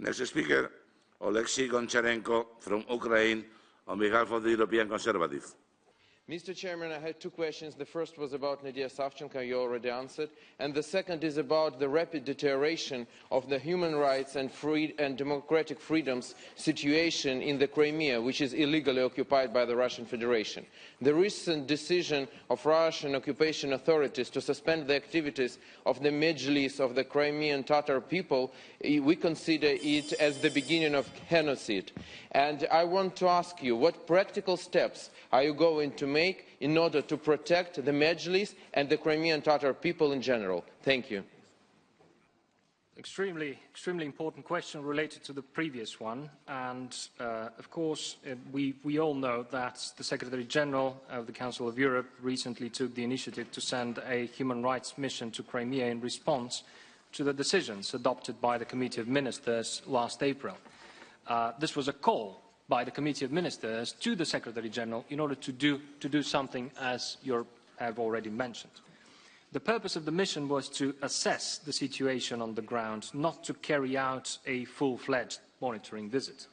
Next speaker, Alexei Gончаренко from Ukraine, on behalf of the European Conservative. Mr. Chairman, I had two questions. The first was about Nadia Savchenko, you already answered. And the second is about the rapid deterioration of the human rights and democratic freedoms situation in the Crimea, which is illegally occupied by the Russian Federation. The recent decision of Russian occupation authorities to suspend the activities of the Mejlis of the Crimean Tatar people, we consider it as the beginning of genocide. And I want to ask you, what practical steps are you going to make in order to protect the Mejlis and the Crimean Tatar people in general? Thank you. Extremely important question related to the previous one. And of course, we all know that the Secretary General of the Council of Europe recently took the initiative to send a human rights mission to Crimea in response to the decisions adopted by the Committee of Ministers last April. This was a call by the Committee of Ministers to the Secretary General in order to do something, as you have already mentioned. The purpose of the mission was to assess the situation on the ground, not to carry out a full-fledged monitoring visit.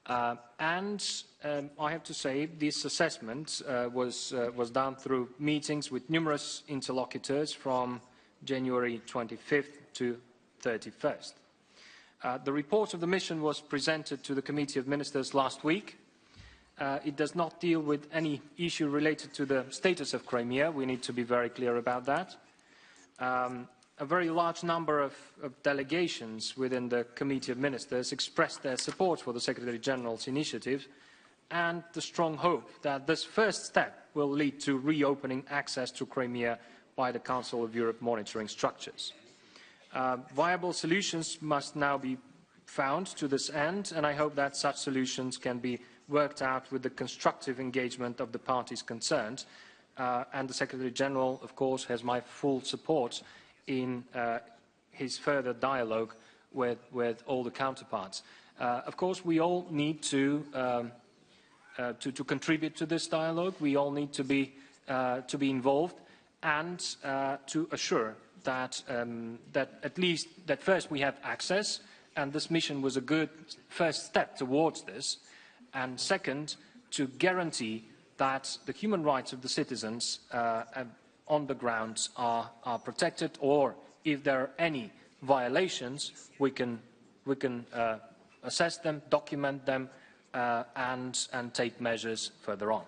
I have to say this assessment was done through meetings with numerous interlocutors from January 25th to 31st. The report of the mission was presented to the Committee of Ministers last week. It does not deal with any issue related to the status of Crimea. We need to be very clear about that. A very large number of delegations within the Committee of Ministers expressed their support for the Secretary General's initiative and the strong hope that this first step will lead to reopening access to Crimea by the Council of Europe monitoring structures. Viable solutions must now be found to this end, and I hope that such solutions can be worked out with the constructive engagement of the parties concerned. And the Secretary General, of course, has my full support in his further dialogue with all the counterparts. Of course, we all need to contribute to this dialogue. We all need to be involved and to assure that at least that first we have access, and this mission was a good first step towards this, and second, to guarantee that the human rights of the citizens on the ground are protected, or if there are any violations, we can assess them, document them, and take measures further on.